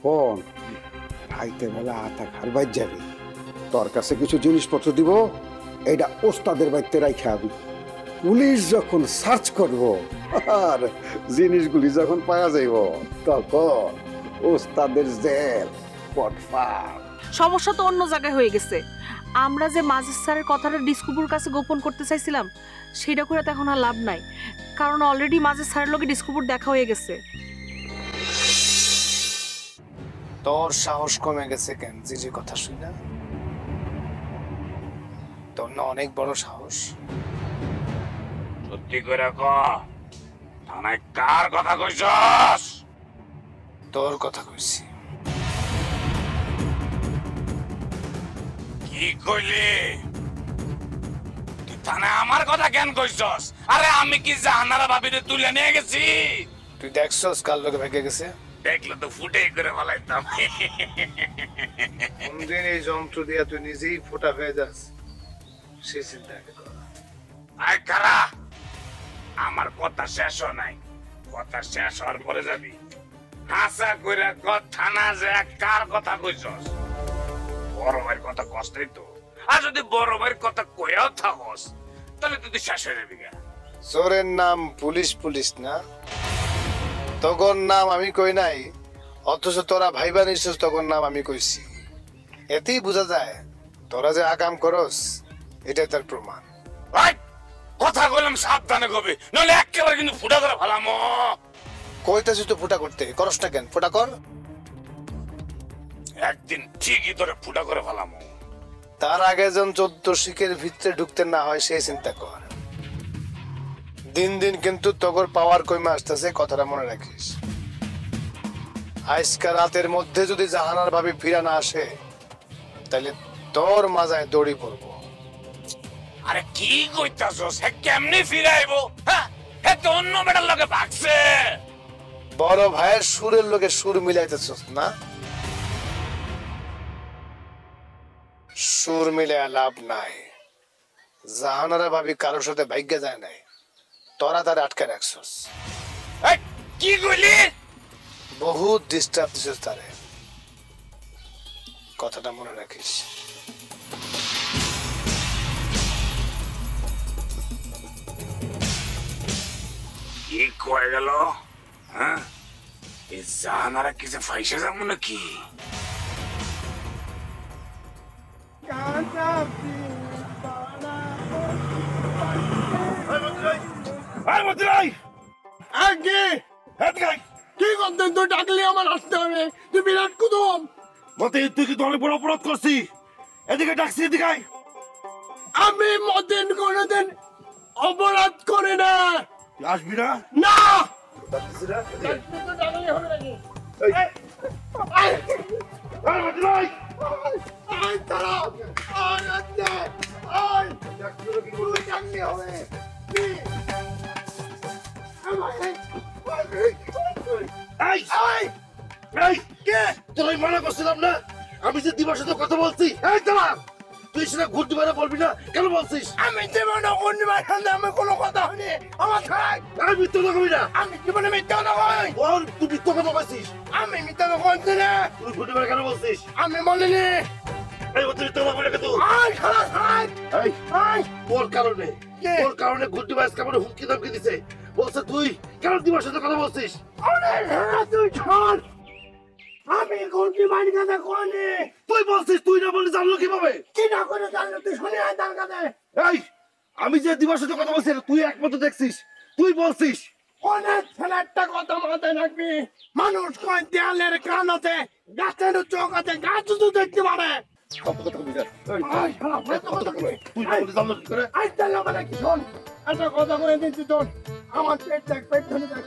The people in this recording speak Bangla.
শোন, রাইতে বেলা আতা খার বাইর যাবি, তোর কাছে কিছু জিনিসপত্র দিব, এটা ওস্তাদের বাড়িতে রাইখা আবি। পুলিশ যখন সার্চ করব আর জিনিসগুলি যখন পাওয়া যাইব তখন ওস্তাদের জেল পটফার। সমস্যা তো অন্য জায়গায় হয়ে গেছে। আমরা যে মাজেদ স্যারের কথাটা ডিসকোপুর কাছে গোপন করতে চাইছিলাম সেটা করে তো এখন আর লাভ নাই, কারণ অলরেডি মাজেদ স্যারের লগে ডিসকোপুর দেখা হয়ে গেছে। তোর সাহস কমে গেছে কেন জিজি কথা শুনে? তোর না অনেক বড় সাহস। সত্যি করে ক, থানায় কার কথা কইছস? তোর কথা কইছি। কি কইলি? তুই থানায় আমার কথা কেন কইছস? আরে আমি কি জাহানারা ভাবিরে তুলে নিয়ে গেছি? তুই দেখছস কার লোকে ভেগে গেছে? দেখলে তো ফুটেই করে ফেলাইতাম। কোনদিন এই যন্ত্র দিয়া তুই নিজেই ফোটা হয়ে যাস সে চিন্তা আগে কর। আয় খারা, আমার কথা শেষ হয় নাই, কথা শেষ হওয়ার পরে যাবি। হাসা কইরা থানা যে কার কথা কইছস? বড় ভাইয়ের কথা কষ্টই তো। আর যদি বড় ভাইয়ের কথা কইয়াও থাকস তাহলে তুই শেষ হয়ে যাবি। চোরের নাম পুলিশ পুলিশ না, তখন নাম আমি কই নাই, অথচ তোরা ভাইবা নিছিস তখন নাম আমি কইছি। এতেই বোঝা যায় তোরা যে আকাম করস এটাই তার প্রমাণ। কথা কইলাম সাবধানে কবি, নইলে একেবারে কিন্তু ফুটা করে ফেলাম। কইতাছিস তো ফুটা করতে, করস না কেন? ফুটা কর। একদিন ঠিকই তোরে ফুটা করে ফেলাম। তার আগে যেন 14 শিখের ভিতরে ঢুকতে না হয় সেই চিন্তা কর। দিন দিন কিন্তু তোর পাওয়ার কমে আসতেছে, কথাটা মনে রাখিস। আজকা রাতের মধ্যে যদি জাহানার ভাবি ফিরা না আসে তাহলে তোর মাজায় দড়ি পড়বো। আরে কি কইতাছস? হে কেমনে ফিরাইবো? হ্যাঁ, হে তো অন্য বেটার লগে ভাগছে। বড় ভাইয়ের সুরের লোকে সুর মিলাইতেছস না? সুর মিলে লাভ নাই। জাহানারা ভাবি কারোর সাথে ভাগ্যে যায় নাই, তোরা তার আটকে রাখছস। কি কইলি? বহুত ডিস্টার্ব দিছিস তারে, কথাটা মনে রাখিস। কি কয়ে গেল? হ্যাঁ, এই জাহানারা কিছু ফাইসে যাবো নাকি? কি করতেন? তুই ডাকলে আমার আসতে হবে, তুই বিরাট কুতুব। মতে তুই কি অনেক বড় অপরাধ করছি? এদিকে ডাকছি, এদিকে আয়। আমি মতিন কোনদিন অপরাধ করে না। আসবি না? না তোর মনে করছিলাম না আমি যে দিবার সাথে কথা বলছি। তুই সেটা ঘুরতে পারে বলবি না কেন বলছিস? আমি জীবনে পূর্ণিমার সামনে আমি কোনো কথা হয়নি। আমার খাই আমি মিথ্যা কথা কবি না। আমি জীবনে মিথ্যা কথা কই। বল তুই মিথ্যা কথা বলছিস। আমি মিথ্যা কথা বলছি না। তুই ঘুরতে পারে কেন বলছিস? আমি বলিনি। এই তুই মিথ্যা কথা বলে তুই। আয় খালাস আয়। এই আয় তোর কারণে ঘুরতে পারে কেমন হুমকি ধমকি দিছে। বলছে তুই কেন দিবার সাথে কথা বলছিস? অনেক হেরা তুই ছাড়। আমি কোনটি মারি কাছে কোনে। তুই বলছিস, তুই না বলে জানলো কিভাবে? কি না করে জানলো তুই শুনে আয় তার কাছে। এই আমি যে দিবার সাথে কথা বলছি তুই একমাত্র দেখছিস, তুই বলছিস। অনেক ছেলেটা কথা মাথায় রাখবি। মানুষ কয় দেয়ালের কান আছে, গাছের চোখ আছে, গাছ তো দেখতে পারে। আয় শালা, কথা কই। তুই বলে জানলো কি করে? আজ তাহলে কি শোন, একটা কথা করে দিচ্ছি তোর, আমার পেট দেখ, পেট ধরে দেখ।